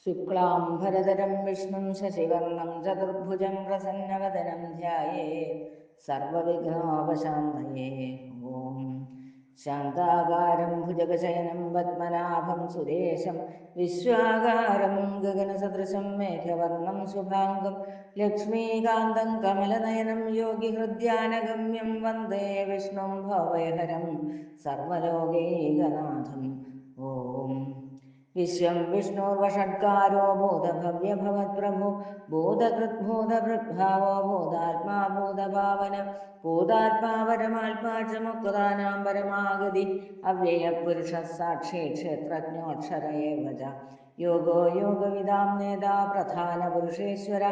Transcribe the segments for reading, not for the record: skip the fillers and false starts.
शुक्लाम्बरधरं विष्णुं शशिवर्णं चतुर्भुजं प्रसन्नवदनं ध्यायेत् सर्वविघ्नोपशान्तये। ॐ शान्ताकारं भुजगशयनं पद्मनाभं सुरेशं विश्वाकारं गगनसदृशं मेघवर्णं शुभाङ्गं लक्ष्मीकान्तं कमलनयनं योगिहृद्यानगम्यं वन्दे विष्णुं भवभयहरं सर्वलोकैकनाथम्। ॐ विश्वं विष्णुर्वषट्कारो भूतभव्यभवत्प्रभो भूतकृद्भूतभृद्भावो भूतात्मा भूतभावन भूतात्मा परमात्मा च मुक्तानां परमागति अव्ययपुरुषः साक्षी क्षेत्रज्ञोऽक्षर एव च योगो योगविदां नेता प्रधानपुरुषेश्वर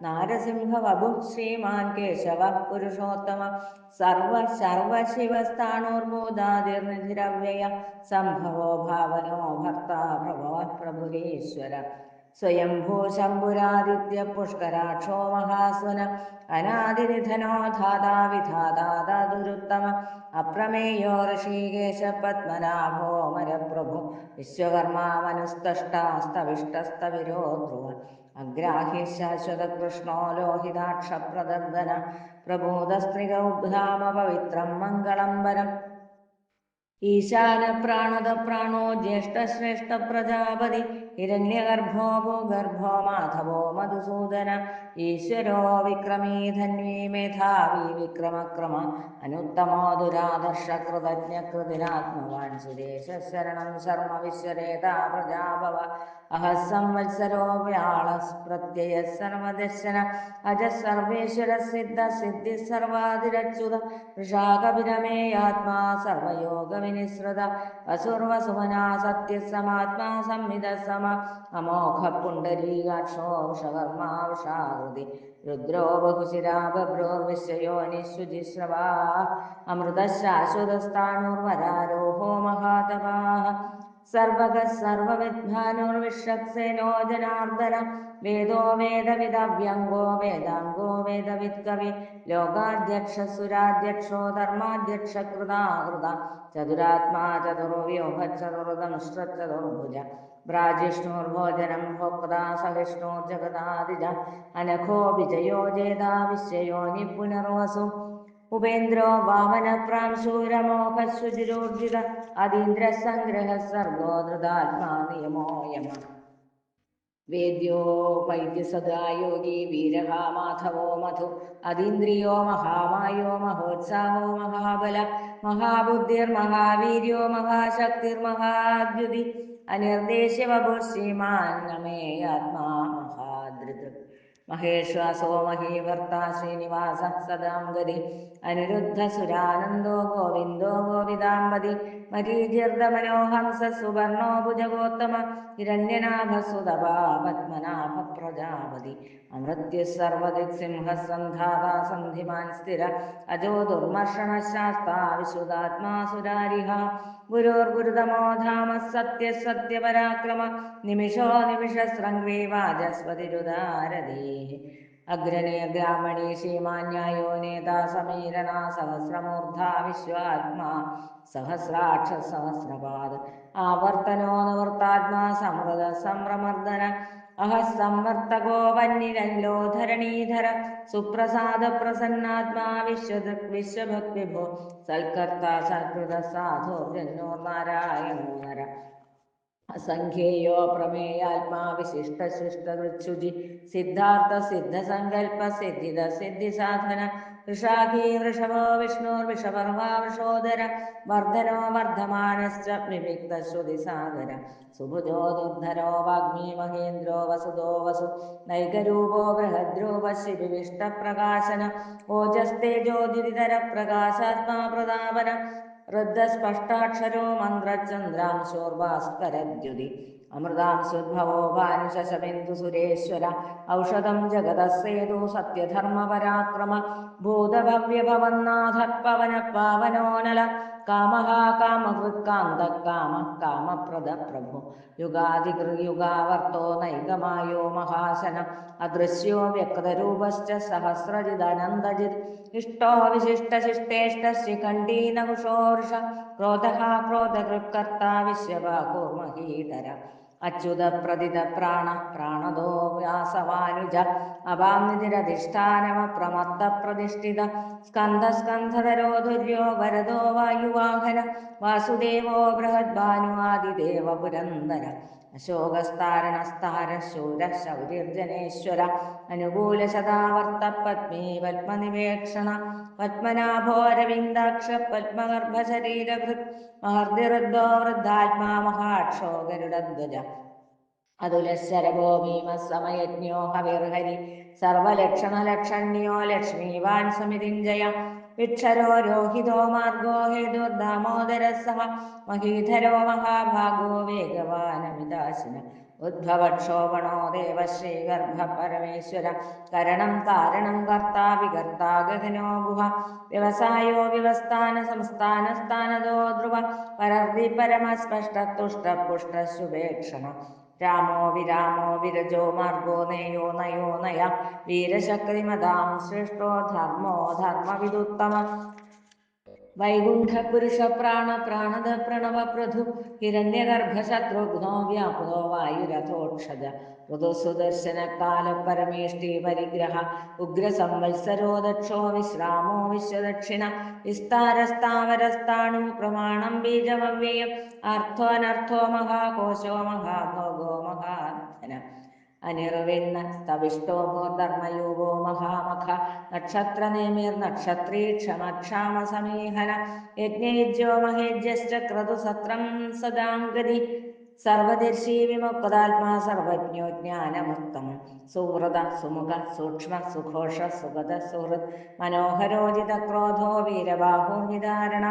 नारसिंहवपुः श्रीमान् केशवः पुरुषोत्तम सर्वशिवस्थाणोर्बोधादिर्निधिरव्यय संभवो भावनो भर्ता प्रभवः प्रभुरीश्वर स्वयंभू शम्भुरादित्य पुष्कराक्षो महास्वन अनादिनिधनो धाता विधाता दातुरुत्तम अप्रमेयो ऋषिकेश पद्मनाभो मरप्रभु विश्वकर्मा मनुस्तष्टास्तविष्टस्तविरो ध्रुव अग्राह्य शाश्वतकृष्णो लोहिताक्षप्रदर्दन प्रबोधस्त्रिगौधाम पवित्रं मङ्गलं वरम् ईशानप्राणदप्राणो ज्येष्ठश्रेष्ठप्रजापति हिरण्यगर्भो भूगर्भो माधवो मधुसूदन ईश्वरो विक्रमी धन्वी मेधावी विक्रमक्रम अनुत्तमो दुराधर्ष कृतज्ञकृतिरात्मवान् सुरेशशरणं शर्म विश्वरेता प्रजाभव अहः संवत्सरो व्याळः सर्वदर्शन अजः सर्वेश्वरः सिद्धः सिद्धिः सर्वादिरच्युत वृषाकविरमेयात्मा सर्वयोगविनिसृत वसुर्वसुमना सत्यः समात्मा संविदः सम अमोघ पुण्डरीकाक्षो वृषकर्मा वृषाकृति रुद्रो बहुशिरा बभ्रोर्विश्वयोनिःशुचिश्रवा अमृतः शाश्वतस्थाणुर्वरारोहो महातपाः सर्वगः सर्वविद्भानुर्विश्वक्सेनो जनार्दन वेदो वेदविदव्यङ्गो वेदाङ्गो वेदवित्कवि लोकाध्यक्षसुराध्यक्षो धर्माध्यक्षकृताकृत चतुरात्मा चतुर्व्यूह चतुर्दंश्चतुर्भुज भ्राजिष्णुर्भोजनं भोक्ता सहिष्णुर्जगदादिज अनखो विजयो जेता विश्वयोनिः पुनर्वसु उपेन्द्रो वामनप्रांशूरमोहशुचिरोर्जित अदीन्द्रः सङ्ग्रहः सर्गो धृतात्मा नियमो यमः वेद्यो वैद्यसदा योगी वीरः माधवो मधु अदीन्द्रियो महामायो महोत्साहो महाबल महाबुद्धिर्महावीर्यो महाशक्तिर्महाद्युति अनिर्देश्यवभुः श्रीमान् नमे आत्मा महादृक् महेश्वासो महीभर्ता श्रीनिवासः सदां गति अनिरुद्धसुरानन्दो गोविन्दो गोविदाम्बति मरीचिर्दमनोहंसः सुवर्णो भुजगोत्तम हिरण्यनाभसुतपा पद्मनाभप्रजापति अमृत्युः सर्वदिक्सिंहः सन्धाता सन्धिमान् स्थिर अजो दुर्मर्षणशास्ता विशुदात्मा सुरारिः गुरोर्गुरुतमो धामः सत्यः सत्यपराक्रम निमिषो निमिषस्रङ्गे वाजस्पतिरुदारधीः अग्रणीर्ग्रामणी श्रीमान्यायो नेता समीरणा सहस्रमूर्धा विश्वात्मा सहस्राक्ष सहस्रपाद आवर्तनो नवर्तात्मा समृद संभ्रमर्दन अहः संवर्तको वह्निरनिलो धरणीधर सुप्रसाद प्रसन्नात्मा विश्वदृक् विश्वभक्विभो सल्कर्ता सत्कृत साधुर्जन्योर्नारायणो नर असंख्येयो प्रमेयात्मा विशिष्टशिष्टकृच्छुचि सिद्धार्थ सिद्धसङ्कल्प सिद्धिद सिद्धिसाधन वृषाखी वृषभो विष्णुर्विषपर्वा वृषोदर वर्धनो वर्धमानश्च विविक्तश्रुतिसागर सुभुजो दुर्धरो वाग्मी महेन्द्रो वसुदो वसु नैकरूपो बृहद्रूप शिबिविष्टप्रकाशन ओजस्तेजोदितरप्रकाशात्मा प्रदापन वृद्धस्पष्टाक्षरो मन्त्रचन्द्रांशोर्भास्करद्युति अमृतांशुद्भवो भानुशशबिन्दुसुरेश्वर औषधं जगतः सेतु सत्यधर्मपराक्रम भूतभव्यभवन्नाथः पवनः पावनो नल कामः कामकृत्कान्तः कामः कामप्रदः प्रभु युगादिकृयुगावर्तो नैकमायो महाशन अदृश्यो व्यक्तरूपश्च सहस्रजिदनन्दजित् इष्टो विशिष्टशिष्टेष्ट श्रीकण्ठी नहुषो वृष क्रोधः क्रोधकृत्कर्ता विश्वभाकुर्महीधर അച്യുത പ്രതിത പ്രാണ പ്രാണദോ വ്യാസവാനുജ അപാം നിതിരധിഷ്ഠാനമ പ്രമത്ത പ്രതിഷ്ഠിത സ്കന്ധ സ്കന്ധധരോ ധുര്യോ വരദോ വായുവാഹന വാസുദേവോ ബൃഹദ്ഭാനു ആദിദേവ പുരന്ദര അശോകസ്താരണസ്താര ശൂര ശൗര്യർജനേശ്വര അനുകൂല ശതാവർത്ത പത്മീ പത്മനിവേക്ഷണ പത്മനാഭോരവിന്ദാക്ഷ പത്മഗർഭശരീരഭൃത് മഹർദിവൃദ്ധോ വൃദ്ധാത്മാ മഹാക്ഷോകരുടധ്വജ അതുലശരഭോ ഭീമസമയജ്ഞോ ഹവിർഹരി സർവലക്ഷണലക്ഷണ്യോ ലക്ഷ്മീവാൻ സമിതിഞ്ജയ വിക്ഷരോ രോഹിതോ മാർഗോ ഹേതുർദാമോദര സഹ മഹീധരോ മഹാഭാഗോ വേഗവാനമിതാശിന ഉദ്ഭവക്ഷോഭണോ ദേവശ്രീഗർഭ പരമേശ്വര കരണം കാരണം കർത്താ വികർത്താ ഗഹനോ ഗുഹ വ്യവസായോ വ്യവസ്ഥാന സംസ്ഥാന സ്ഥാനതോ ധ്രുവ പരർദി പരമസ്പഷ്ട പുഷ്ട ശുഭേക്ഷണ രാമോ വിരാമോ വിരജോ മാർഗോ നയോ നയോ നയ വീരശക്തിമതാം സൃഷ്ടോ ധർമ്മോ ധർമ്മവിദുത്തമ വൈകുണ്ഠ പുരുഷ പ്രാണ പ്രാണദ പ്രണവ പ്രധു ഹിരണ്യഗർഭ ശത്രുഘ്നോ വ്യാപൃതോ വായുരഥോക്ഷജ ഋതുസുദർശന കാല പരമേഷ്ടി പരിഗ്രഹ ഉഗ്രസംവത്സരോ ദക്ഷോ വിശ്രാമോ വിശ്വദക്ഷിണ വിസ്താരസ്ഥാവരസ്ഥാണു പ്രമാണം ബീജമവ്യയം അർത്ഥോനർത്ഥോ മഹാകോശോ മഹാഭോഗോ മഹാധന അനിർവിണ്ണ സ്തവിഷ്ടോ ഭൂർധർമ്മയൂപോ മഹാമഖ നക്ഷത്രനേമിർ നക്ഷത്രീ ക്ഷമക്ഷാമ സമീഹന യജ്ഞയുജ്യോ മഹേജ്യശ്ച ക്രതുസത്രം സദാംഗതി സർവദർശി വിമുക്താത്മാ സർവജ്ഞോ ജ്ഞാനമുത്തമം സുഹൃത സുമുഖ സൂക്ഷ്മ സുഘോഷ സുഗത സുഹൃത് മനോഹരോജിത ക്രോധോ വീരബാഹുർവിധാരണ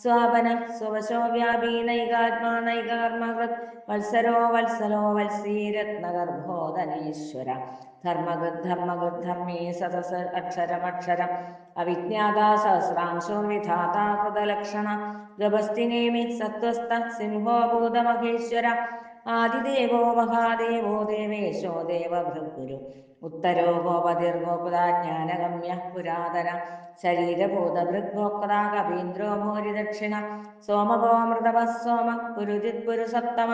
സ്വാപന സ്വവശോ വ്യാപീ നൈകാത്മാ നൈകകർമ്മകൃത് വത്സരോ വത്സലോ വത്സീരത്നഗർഭോധനേശ്വര ധർമ്മകൃത് ധർമ്മകൃത് ധർമ്മീ സതസ അക്ഷരമക്ഷരം അവിജ്ഞാതാ സഹസ്രാംശോർവിധാതാ കൃതലക്ഷണ ഗഭസ്തിനേമി സത്വസ്ഥ സിംഹോ ഭൂതമഹേശ്വര ആദിദേവോ മഹാദേവോ ദേവേശോ ദേവഭൃഗുരു ഉത്തരോ ഗോപതിർഗോപദാ ജ്ഞാനഗമ്യ പുരാതന ശരീരഭൂതഭൃഗ്ഭോക്താ കവീന്ദ്രോ ഭൂരിദക്ഷിണ സോമഗോമൃതവ സോമ പുരുജിത് പുരുസത്തമ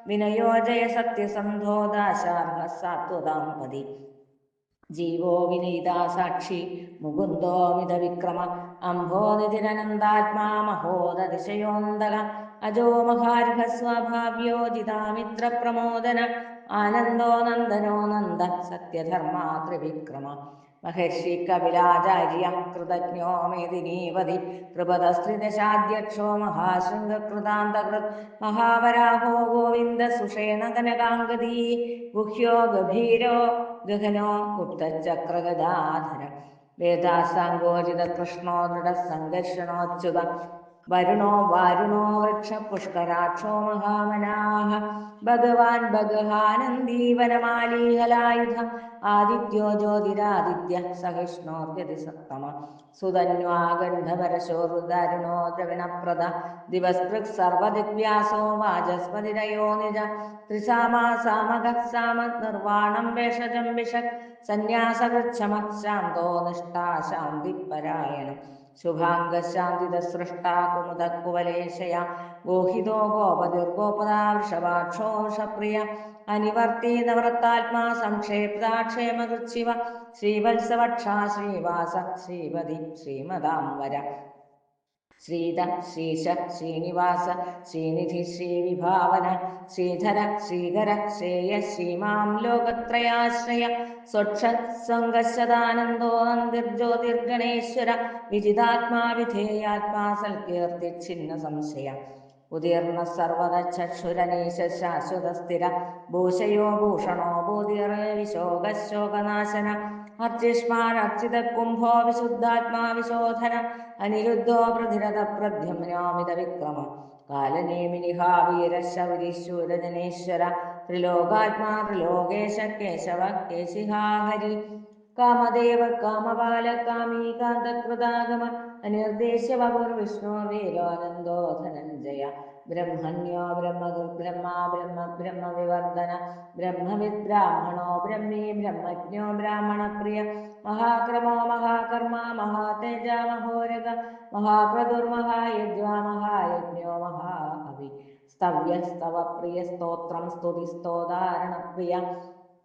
വിനയോ ജയ സത്യസന്ധോ ദാശാർഹ സാത്വതാം പതി ജീവോ വിനീതാ സാക്ഷി മുകുന്ദോ മിത വിക്രമ അംഭോ നിധിരനന്ദാത്മാ മഹോദതിശയോന്തക അജോ മഹാർഹ സ്വഭാവ്യോ ജിതാമിത്ര പ്രമോദന ആനന്ദോ നന്ദനോ നന്ദ സത്യധർമാ ത്രിവിക്രമ മഹർഷി കപിലാചാര്യ കൃതജ്ഞോ മേദിനീപതി കൃപതസ്ത്രിദശാധ്യക്ഷോ മഹാശൃംഗകൃതാന്തകൃത് മഹാവരാഹോ ഗോവിന്ദ സുഷേണ കനകാംഗദീ ഗുഹ്യോ ഗഭീരോ ഗഹനോ ഗുപ്തചക്രഗദാധര വേദാസാങ്കോചിത കൃഷ്ണോ ദൃഢസംഘർഷണോച്യുത വരുണോ വാരുണോ വൃക്ഷ പുഷ്കരാക്ഷോ മഹാമനാഹ ഭഗവാൻ ഭഗഹാനന്ദീവനമാലീഹലായുധ ആദിത്യോ ജ്യോതിരാദിത്യ സഹിഷ്ണോർഗതി സത്തമ സുതന്വാഗണ്ഡപരശോരുദാരുണോ ദ്രവിണപ്രദ ദിവസ്പൃക് സർവദിഗ്വ്യാസോ വാചസ്പതിരയോ നിജ ത്രിസാമാ സാമക സാമ നിർവാണം വേഷജം വിഷക് സന്യാസകൃച്ഛമ ശാന്തോ നിഷ്ഠാ ശാന്തിപരായണം ശുഭാംഗശാന്തിത സൃഷ്ടാ കുമുദ കുവലേശയ ഗോഹിതോ ഗോപതിർഗോപദാ വൃഷഭാക്ഷോ വൃഷപ്രിയ അനിവർത്തി നവൃത്താത്മാ സംക്ഷേപ്താക്ഷേമകൃച്ഛിവ ശ്രീവത്സവക്ഷാ ശ്രീവാസ ശ്രീപതി ശ്രീമതാംവര ശ്രീധ ശ്രീശ ശ്രീനിവാസ ശ്രീനിധി ശ്രീവിഭാവന ശ്രീധര ശ്രീകര ശ്രേയ ശ്രീമാം ലോകത്രയാശ്രയ സ്വക്ഷ സ്വംഗശദാനന്ദോ നന്ദിർജ്യോതിർഗണേശ്വര വിജിതാത്മാ വിധേയാത്മാ സൽകീർത്തി ഛിന്ന സംശയ ഉദീർണ സർവത ചക്ഷുരനീശ ശാശ്വത സ്ഥിര ഭൂഷയോ ഭൂഷണോ ഭൂതിറേ വിശോകശോകനാശന അർച്ചിഷ്മാൻ അർച്ചിത കുംഭോ വിശുദ്ധാത്മാ വിശോധന അനിരുദ്ധോ പ്രതിരഥ പ്രദ്യുമ്നോമിത വിക്രമ കാലനേമിനിഹാവീര ശൗരീശൂരജനേശ്വര ത്രിലോകാത്മാ ത്രിലോകേശ കേശവ കേശിഹാഹരി കാമദേവ കാമപാല കാമീകാന്തകൃതാഗമ അനിർദ്ദേശ്യ വപുർവിഷ്ണു വീരാനന്ദോ ധനഞ്ജയ ബ്രഹ്മണ്യോ ബ്രഹ്മ ബ്രഹ്മവിവർദ്ധന ബ്രഹ്മവിദ് ബ്രാഹ്മണോ ബ്രഹ്മീ ബ്രഹ്മജ്ഞോ ബ്രാഹ്മണപ്രിയ മഹാക്രമോ മഹാകർമ്മ മഹാതേജ മഹോരഗ മഹാക്രതുർമഹായജ്വാ മഹായജ്ഞോ മഹാഹവി സ്തവ്യസ്തവ പ്രിയ സ്തോത്രം സ്തുതി സ്തോതാരണ പ്രിയ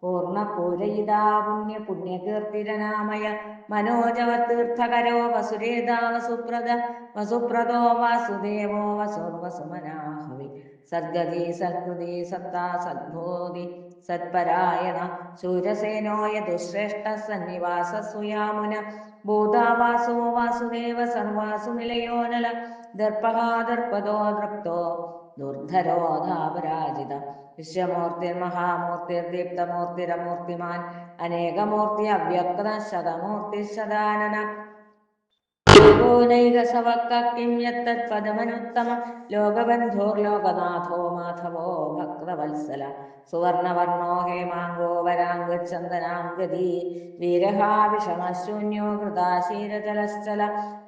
പൂർണ്ണപൂരയിതാ പുണ്യ പുണ്യകീർത്തിരനാമയ മനോജവതീർത്ഥകരോ വസുരേതാ വസുപ്രദ വസുപ്രദോ വാസുദേവോ വസുർവസുമനാഹവി സദ്ഗതി സത്കൃതി സത്താ സദ്ബോധി സത്പരായണ ശൂരസേനോ യദുശ്രേഷ്ഠ സന്നിവാസ സുയാമുന ഭൂതാവാസോ വാസുദേവ സർവാസു നിലയോ നല ദർപ്പഹാ ദർപ്പദോ ദൃപ്തോ ദുർധരോ ധാപരാജിത വിശ്വമൂർത്തിർമഹാമൂർത്തിർദീപ്തമൂർത്തിരമൂർത്തിമാൻ അനേകമൂർത്തി അവ്യക്ത ശതമൂർത്തി ശതാനന ോനൈകസവക്കിം യത്തത്പദമനുത്തമം ലോകബന്ധോർലോകനാഥോ മാധവോ ഭക്തവത്സല സുവർണവർണോ ഹേമാങ്കോ വരാംഗചന്ദനാംഗതി വീരഹാ വിഷമശൂന്യോ കൃതാശീരചലശ്ചല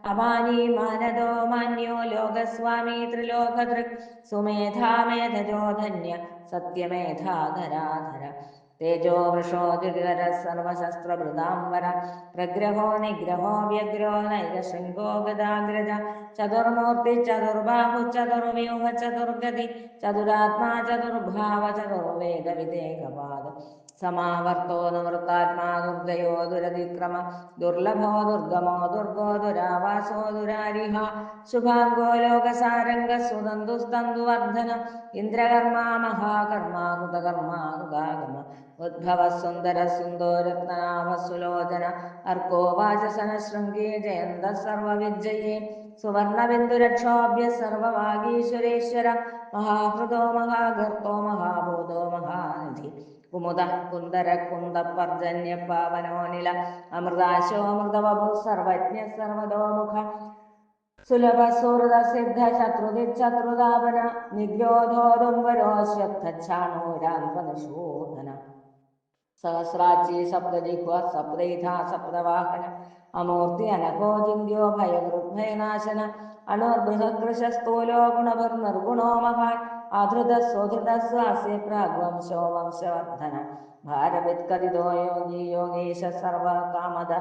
അമാനീ മാനദോ മാന്യോ ലോകസ്വാമീ ത്രിലോകദൃക് സുമേധാമേധജോ ധന്യ സത്യമേധാധരാധര തേജോ വൃഷോ ദ്യുതിധര സർവശസ്ത്രഭൃതാംബര പ്രഗ്രഹോ നിഗ്രഹോ വ്യഗ്രോ നൈകശൃംഗോ ഗദാഗ്രജ ചതുർമൂർത്തി ചതുർബാഹു ചതുർവ്യൂഹ ചതുർഗതി ചതുരാത്മാ ചതുർഭാവ ചതുർവേദ വിദേകപാദ സമാവർത്തോ നിവൃത്താത്മാ ദുർഗയോ ദുരതിക്രമ ദുർലഭോ ദുർഗമോ ദുർഗോ ദുരാവാസോ ദുരാരിഹ ശുഭാംഗോ ലോകസാരംഗ സുതന്തുസ്തന്തുവർദ്ധന ഇന്ദ്രകർമാ മഹാകർമാ കൃതകർമാ കൃതാഗമ ഉദ്ഭവ സുന്ദര സുന്ദോരത്നാഭ സുലോചന അർക്കോ വാചസന ശൃംഗേ ജയന്ത സർവവിജയേ സുവർണബിന്ദുരക്ഷോഭ്യ സർവവാഗീശ്വരേശ്വര മഹാഹൃദോ മഹാഗർത്തോ മഹാഭൂതോ മഹാനിധി കുമുദ കുന്ദര കുന്ദ പർജന്യ പാവനോനില അമൃതാശോ അമൃതവഭു സർവജ്ഞ സർവതോമുഖ സുലഭ സുഹൃത സിദ്ധ ശത്രുതിശത്രുതാപന നിഗ്രോധോദുംബരോശ്വത്ഥാണോരാൻപനിഷൂധന സഹസ്രാച്ചി സപ്തജിഹ്വ സപ്തൈഥ സപ്തവാഹന അമൂർത്തി അനഘോജിന്യോ ഭയകൃദ്ഭയനാശന അണുർബൃഹകൃശസ്ഥൂലോ ഗുണഭർ നിർഗുണോ മഹാൻ ആധൃത സ്വധൃത സ്വാസ്യ പ്രാഗ്വംശോ വംശവർദ്ധന ഭാരവിത്കതിതോ യോഗി യോഗീശ സർവകാമദ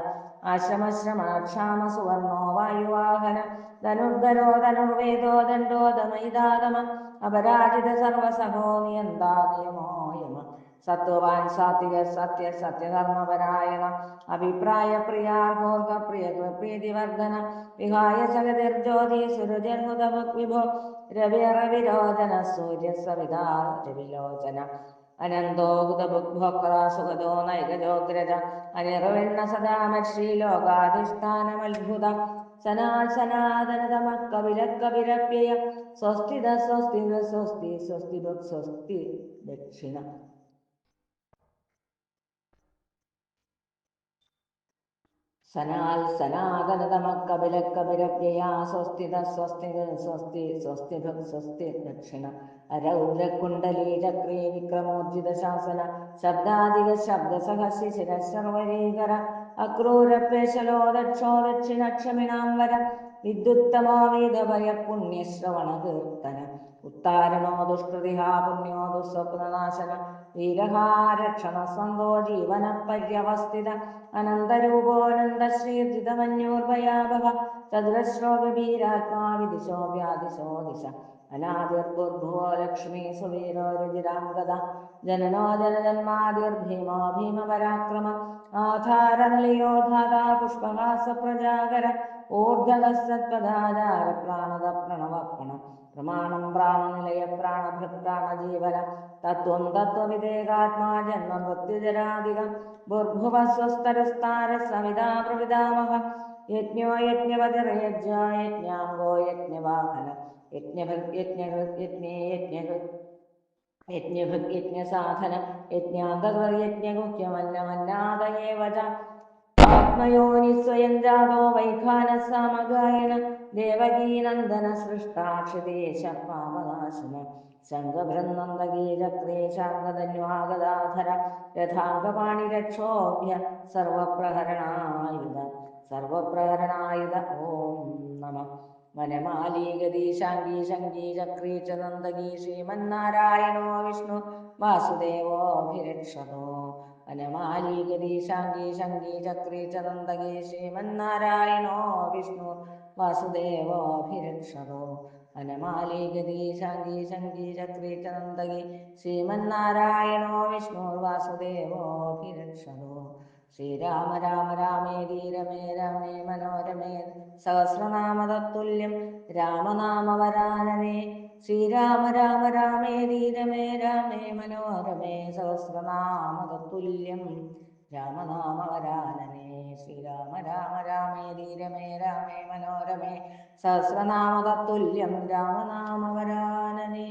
ആശ്രമശ്രമണക്ഷാമ സുവർണോ വായുവാഹന ധനുർധരോ ധനുർവേദോ ദണ്ഡോ ദമൈതാതമ അപരാജിത സർവസഹോ നിയന്താ നിയമോ യമ സത്വവാൻ സാത്വിക സത്യ സത്യധർമ്മപരായണ അഭിപ്രായ പ്രിയാർഭോർഗ പ്രിയ പ്രീതിവർദ്ധന വിഹായ ജഗതിർജ്യോതി സുരജർഹുതഭുക്വിഭോ രവിരവിരോചന സൂര്യ സവിതാ രവിലോചന അനന്തോ ഹുതഭുക്ഭോക്ത സുഗതോ നൈകജോഗ്രജ അനിർവിണ്ണ സദാമശ്രീ ലോകാധിഷ്ഠാനമത്ഭുത സനാൽ സനാതനതമ കപില കപിരപ്യയ സ്വസ്തിത സ്വസ്തിത സ്വസ്തി സ്വസ്തി സ്വസ്തി ദക്ഷിണ സനാൽ സനാതനതമ കപില കപിരപ്യയാ സ്വസ്തിത സ്വസ്തിത സ്വസ്തി സ്വസ്തി സ്വസ്തി ദക്ഷിണ അരൗദ്രകുണ്ടലീ ചക്രീ വിക്രമോർജിത ശാസന ശബ്ദാധിക ശബ്ദസഹസ്യ ശിരശർവരീകര അക്രൂരപേശലോ ദക്ഷോ ദക്ഷിണക്ഷമിണാംബര വിദ്യുത്തമോ വീതഭയ പുണ്യശ്രവണ കീർത്തന ഉത്താരണോ ദുഷ്കൃതിഹാ പുണ്യോ ദുസ്വപ്നനാശന വീരഹാരക്ഷണ സന്തോ ജീവന പര്യവസ്ഥിത അനന്തരൂപോനന്ദശ്രീർജിതമന്യോർഭയാഭവ ചതുരശ്രോ ഗഭീരാത്മാ വിദിശോ വ്യാദിശോ ദിശ അനാദിർഭുർഭുവോ ലക്ഷ്മീ സുവീരോ രുചിരാംഗത ജനനോ ജനജന്മാദിർഭീമോ ഭീമപരാക്രമ ആധാരനിലയോ ധാതാ പുഷ്പഹാസ പ്രജാകര ഊർധകസത്പദാചാര പ്രാണത പ്രണവപ്പണ പ്രമാണം പ്രാണനിലയ പ്രാണഭൃത് പ്രാണജീവന തത്വം തത്വവിദേകാത്മാ ജന്മ മൃത്യുജരാധികം ഭുർഭുവസ്വസ്തരസ്താര സവിതാ പ്രവിതാമഹ യജ്ഞോ യജ്ഞപതിർയജ്ഞോ യജ്ഞാംഗോ യജ്ഞവാഹന യജ്ഞഭൃത് യജ്ഞഹൃത് യജ്ഞേ യജ്ഞഹൃത് യജ്ഞഭൃത് യജ്ഞസാധന യജ്ഞാന്തകൃത് യജ്ഞഗുഹ്യമന്നമന്നാദയേവ ച ആത്മയോനി സ്വയം ജാതോ വൈഖാനസാമഗായന ദേവകീനന്ദന സൃഷ്ടാക്ഷിതേശ പാപനാശന ശംഖഭൃന്നന്ദഗീചക്രേ ശാർഗധന്വാഗദാധര രഥാംഗപാണിരക്ഷോഭ്യ സർവപ്രഹരണായുധ സർവപ്രഹരണായുധ ഓം നമ വനമാലീഗതി ശാംഗീ ശംഗീ ചക്രീ ച നന്ദഗീ ശ്രീമന്നാരായണോ വിഷ്ണു വാസുദേവോഭിരക്ഷതോ വനമാലീഗതി ശാംഗീ ശംഗീ ചക്രീ ച നന്ദഗീ ശ്രീമന്നാരായണോ വിഷ്ണു വാസുദേവോഭിരക്ഷതോ വനമാലി ഗതി ശാങ്കി ശങ്കി ചക്രി ച നന്ദകി ശ്രീമന്നാരായണോ വിഷ്ണുർവാസുദേവോ ഹിരക്ഷതോ ശ്രീരാമ രാമ രാമേതി രമേ രാമേ മനോരമേ സഹസ്രനാമ തത്തുല്യം രാമനാമവരാനനെ ശ്രീരാമ രാമ രാമേതി രമേ രാമേ മനോരമേ സഹസ്രനാമ തത്തുല്യം രാമനാമവരാനനെ ശ്രീരാമ രാമ രാമേതി രമേ രാമേ മനോരമേ സഹസ്രനാമ തത്തുല്യം രാമനാമവരാനനെ.